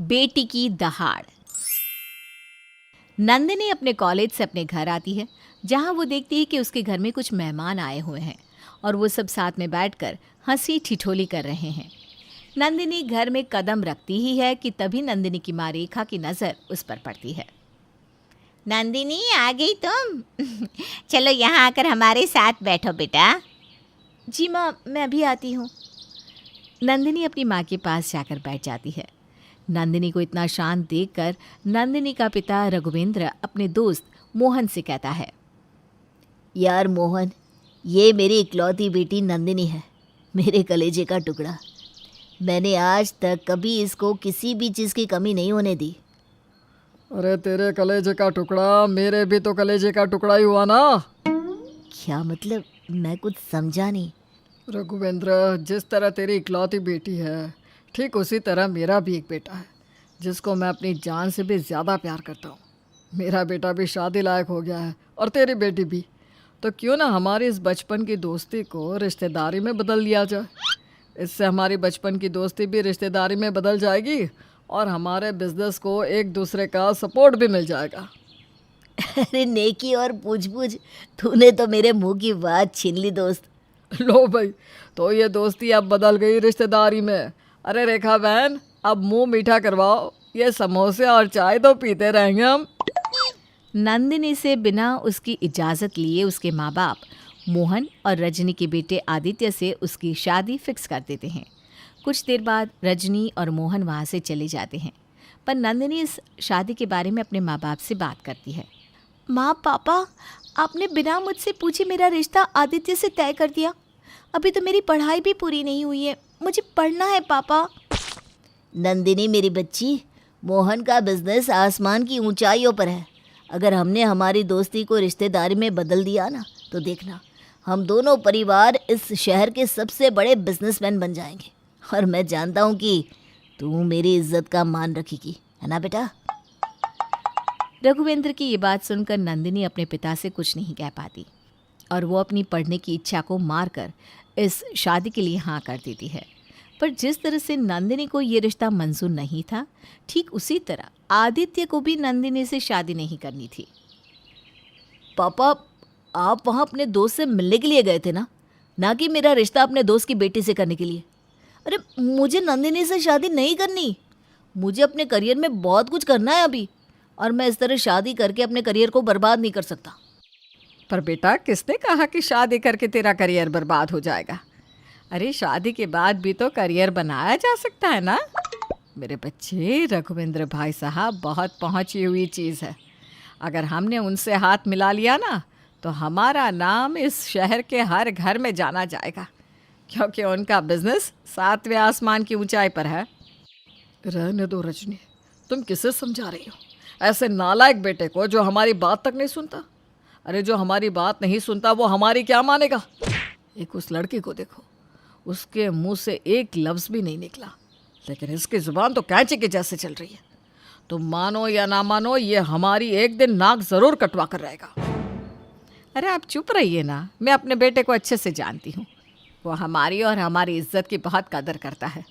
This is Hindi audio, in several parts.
बेटी की दहाड़। नंदिनी अपने कॉलेज से अपने घर आती है, जहां वो देखती है कि उसके घर में कुछ मेहमान आए हुए हैं और वो सब साथ में बैठकर हंसी ठिठोली कर रहे हैं। नंदिनी घर में कदम रखती ही है कि तभी नंदिनी की माँ रेखा की नज़र उस पर पड़ती है। नंदिनी, आ गई तुम? चलो यहाँ आकर हमारे साथ बैठो बेटा। जी माँ, मैं अभी आती हूँ। नंदिनी अपनी माँ के पास जाकर बैठ जाती है। नंदिनी को इतना शांत देखकर नंदिनी का पिता रघुवेंद्र अपने दोस्त मोहन से कहता है, यार मोहन, ये मेरी इकलौती बेटी नंदिनी है, मेरे कलेजे का टुकड़ा। मैंने आज तक कभी इसको किसी भी चीज़ की कमी नहीं होने दी। अरे तेरे कलेजे का टुकड़ा मेरे भी तो कलेजे का टुकड़ा ही हुआ ना। क्या मतलब? मैं कुछ समझा नहीं। रघुवेंद्र, जिस तरह तेरी इकलौती बेटी है, ठीक उसी तरह मेरा भी एक बेटा है जिसको मैं अपनी जान से भी ज़्यादा प्यार करता हूँ। मेरा बेटा भी शादी लायक हो गया है और तेरी बेटी भी। तो क्यों ना हमारी इस बचपन की दोस्ती को रिश्तेदारी में बदल लिया जाए। इससे हमारी बचपन की दोस्ती भी रिश्तेदारी में बदल जाएगी और हमारे बिजनेस को एक दूसरे का सपोर्ट भी मिल जाएगा। अरे नेकी और पूछ-पूछ, तूने तो मेरे मुंह की बात छीन ली दोस्त। लो भाई, तो ये दोस्ती अब बदल गई रिश्तेदारी में। अरे रेखा बहन, अब मुंह मीठा करवाओ, ये समोसे और चाय तो पीते रहेंगे हम। नंदिनी से बिना उसकी इजाज़त लिए उसके माँ बाप मोहन और रजनी के बेटे आदित्य से उसकी शादी फिक्स कर देते हैं। कुछ देर बाद रजनी और मोहन वहाँ से चले जाते हैं, पर नंदिनी इस शादी के बारे में अपने माँ बाप से बात करती है। माँ पापा, आपने बिना मुझसे पूछे मेरा रिश्ता आदित्य से तय कर दिया। अभी तो मेरी पढ़ाई भी पूरी नहीं हुई है, मुझे पढ़ना है पापा। नंदिनी मेरी बच्ची, मोहन का बिजनेस आसमान की ऊंचाइयों पर है। अगर हमने हमारी दोस्ती को रिश्तेदारी में बदल दिया ना, तो देखना, हम दोनों परिवार इस शहर के सबसे बड़े बिजनेसमैन बन जाएंगे। और मैं जानता हूँ कि तू मेरी इज्जत का मान रखेगी, है ना बेटा? रघुवेंद्र की ये बात सुनकर नंदिनी अपने पिता से कुछ नहीं कह पाती और वो अपनी पढ़ने की इच्छा को मारकर इस शादी के लिए हाँ कर देती है। पर जिस तरह से नंदिनी को ये रिश्ता मंजूर नहीं था, ठीक उसी तरह आदित्य को भी नंदिनी से शादी नहीं करनी थी। पापा, आप वहाँ अपने दोस्त से मिलने के लिए गए थे ना कि मेरा रिश्ता अपने दोस्त की बेटी से करने के लिए। अरे मुझे नंदिनी से शादी नहीं करनी। मुझे अपने करियर में बहुत कुछ करना है अभी, और मैं इस तरह शादी करके अपने करियर को बर्बाद नहीं कर सकता। पर बेटा, किसने कहा कि शादी करके तेरा करियर बर्बाद हो जाएगा? अरे शादी के बाद भी तो करियर बनाया जा सकता है ना। मेरे बच्चे, रघुवेंद्र भाई साहब बहुत पहुंची हुई चीज़ है। अगर हमने उनसे हाथ मिला लिया ना, तो हमारा नाम इस शहर के हर घर में जाना जाएगा, क्योंकि उनका बिजनेस 7वें आसमान की ऊंचाई पर है। रहने दो रजनी, तुम किसे समझा रही हो? ऐसे नालायक बेटे को जो हमारी बात तक नहीं सुनता। अरे जो हमारी बात नहीं सुनता वो हमारी क्या मानेगा? एक उस लड़की को देखो, उसके मुंह से एक लफ्ज़ भी नहीं निकला, लेकिन इसकी ज़ुबान तो कैंची के जैसे चल रही है। तुम मानो या ना मानो, ये हमारी एक दिन नाक ज़रूर कटवा कर रहेगा। अरे आप चुप रहिए ना, मैं अपने बेटे को अच्छे से जानती हूँ। वो हमारी और हमारी इज्जत की बहुत कदर करता है।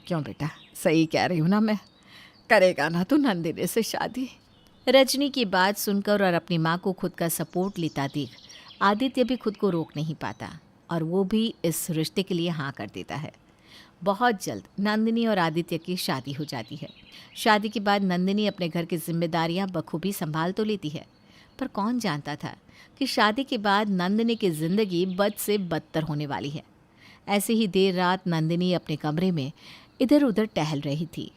क्यों बेटा, सही कह रही हूँ ना मैं? करेगा ना तू नंदिनी से शादी? रजनी की बात सुनकर और अपनी माँ को खुद का सपोर्ट लेता देख आदित्य भी खुद को रोक नहीं पाता और वो भी इस रिश्ते के लिए हाँ कर देता है। बहुत जल्द नंदिनी और आदित्य की शादी हो जाती है। शादी के बाद नंदिनी अपने घर की जिम्मेदारियां बखूबी संभाल तो लेती है, पर कौन जानता था कि शादी के बाद नंदिनी की ज़िंदगी बद से बदतर होने वाली है। ऐसे ही देर रात नंदिनी अपने कमरे में इधर उधर टहल रही थी।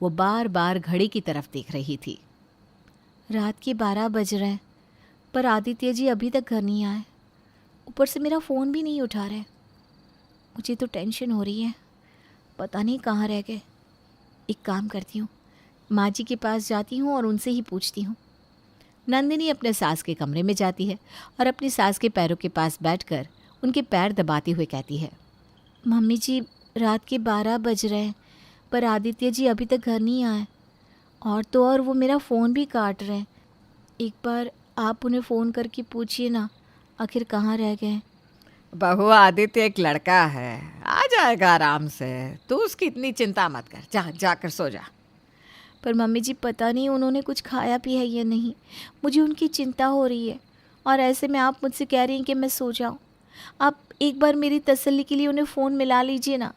वो बार बार घड़ी की तरफ देख रही थी। रात के 12 बज रहे हैं, पर आदित्य जी अभी तक घर नहीं आए। ऊपर से मेरा फ़ोन भी नहीं उठा रहे। मुझे तो टेंशन हो रही है, पता नहीं कहाँ रह गए। एक काम करती हूँ, माँ जी के पास जाती हूँ और उनसे ही पूछती हूँ। नंदिनी अपने सास के कमरे में जाती है और अपनी सास के पैरों के पास बैठकर उनके पैर दबाते हुए कहती है, मम्मी जी, रात के 12 बज रहे हैं, पर आदित्य जी अभी तक घर नहीं आए। और तो और वो मेरा फ़ोन भी काट रहे हैं। एक बार आप उन्हें फ़ोन करके पूछिए ना, आखिर कहाँ रह गए। बहू, आदित्य एक लड़का है, आ जाएगा आराम से। तू उसकी इतनी चिंता मत कर, जा जाकर सो जा। पर मम्मी जी पता नहीं उन्होंने कुछ खाया पिया है या नहीं। मुझे उनकी चिंता हो रही है और ऐसे में आप मुझसे कह रही हैं कि मैं सो जाऊं। आप एक बार मेरी तसल्ली के लिए उन्हें फ़ोन मिला लीजिए ना,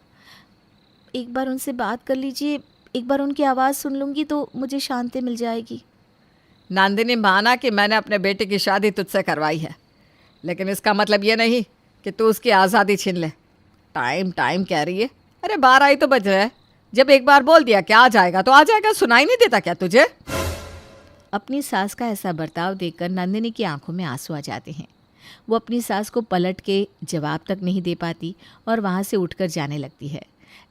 एक बार उनसे बात कर लीजिए, एक बार उनकी आवाज़ सुन लूँगी तो मुझे शांति मिल जाएगी। नंदिनी, माना कि मैंने अपने बेटे की शादी तुझसे करवाई है, लेकिन इसका मतलब ये नहीं कि तू उसकी आज़ादी छीन ले। टाइम टाइम कह रही है। अरे 12 ही तो बज रहे हैं। जब एक बार बोल दिया कि आ जाएगा तो आ जाएगा, सुनाई नहीं देता क्या तुझे? अपनी सास का ऐसा बर्ताव देखकर नंदिनी की आंखों में आंसू आ जाते हैं। वो अपनी सास को पलट के जवाब तक नहीं दे पाती और वहाँ से उठकर जाने लगती है।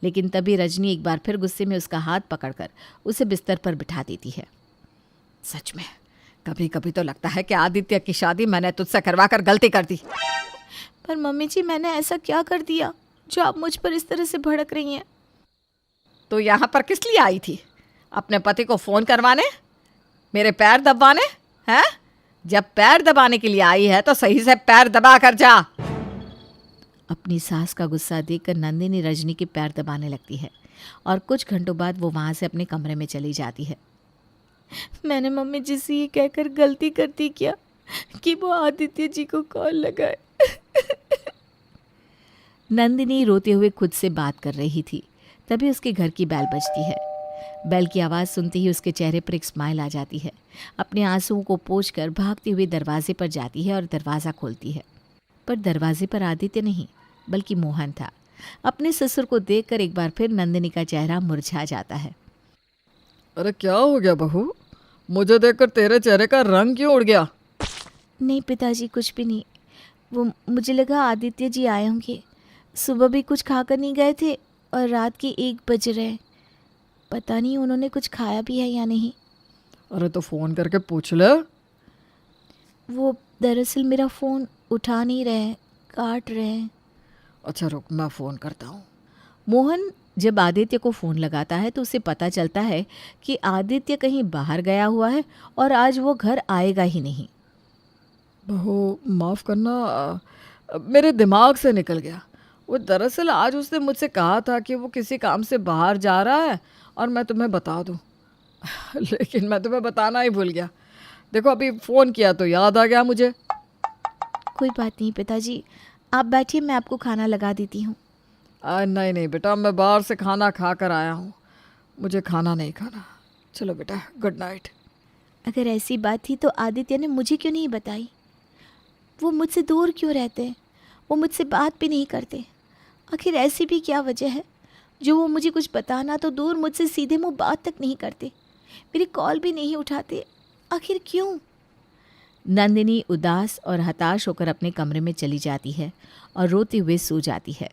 लेकिन तभी रजनी एक बार फिर गुस्से में उसका हाथ पकड़कर उसे बिस्तर पर बिठा देती है। सच में कभी कभी तो लगता है कि आदित्य की शादी मैंने तुझसे करवा कर गलती कर दी। पर मम्मी जी, मैंने ऐसा क्या कर दिया जो आप मुझ पर इस तरह से भड़क रही हैं? तो यहाँ पर किस लिए आई थी? अपने पति को फ़ोन करवाने? मेरे पैर दबाने? हैं? जब पैर दबाने के लिए आई है तो सही से पैर दबा कर जा। अपनी सास का गुस्सा देखकर नंदिनी रजनी के पैर दबाने लगती है और कुछ घंटों बाद वो वहाँ से अपने कमरे में चली जाती है। मैंने मम्मी जी से ये कहकर गलती कर दी क्या कि वो आदित्य जी को कॉल लगाए। नंदिनी रोते हुए खुद से बात कर रही थी, तभी उसके घर की बेल बजती है। बेल की आवाज़ सुनते ही उसके चेहरे पर एक स्माइल आ जाती है। अपने आंसुओं को पोंछकर भागती हुई दरवाजे पर जाती है और दरवाज़ा खोलती है। पर दरवाजे पर आदित्य नहीं बल्कि मोहन था। अपने ससुर को देखकर एक बार फिर नंदिनी का चेहरा मुरझा जाता है। अरे क्या हो गया बहू? मुझे देखकर तेरे चेहरे का रंग क्यों उड़ गया? नहीं पिताजी, कुछ भी नहीं। वो मुझे लगा आदित्य जी आए होंगे। सुबह भी कुछ खाकर नहीं गए थे और रात के 1 बज रहे। पता नहीं उन्होंने कुछ खाया भी है या नहीं। अरे तो फ़ोन करके पूछ ले। वो दरअसल मेरा फ़ोन उठा नहीं रहे हैं, काट रहे हैं। अच्छा रुक, मैं फ़ोन करता हूँ। मोहन जब आदित्य को फ़ोन लगाता है तो उसे पता चलता है कि आदित्य कहीं बाहर गया हुआ है और आज वो घर आएगा ही नहीं। बहू माफ़ करना, मेरे दिमाग से निकल गया। वो दरअसल आज उसने मुझसे कहा था कि वो किसी काम से बाहर जा रहा है और मैं तुम्हें बता दूँ लेकिन मैं तुम्हें बताना ही भूल गया। देखो अभी फ़ोन किया तो याद आ गया मुझे। कोई बात नहीं पिताजी, आप बैठिए, मैं आपको खाना लगा देती हूँ। नहीं नहीं बेटा, मैं बाहर से खाना खा कर आया हूँ, मुझे खाना नहीं खाना। चलो बेटा, गुड नाइट। अगर ऐसी बात थी तो आदित्य ने मुझे क्यों नहीं बताई? वो मुझसे दूर क्यों रहते हैं? वो मुझसे बात भी नहीं करते। आखिर ऐसी भी क्या वजह है जो वो मुझे कुछ बताना तो दूर, मुझसे सीधे मुंह बात तक नहीं करते, मेरी कॉल भी नहीं उठाते? आखिर क्यों? नंदिनी उदास और हताश होकर अपने कमरे में चली जाती है और रोते हुए सो जाती है।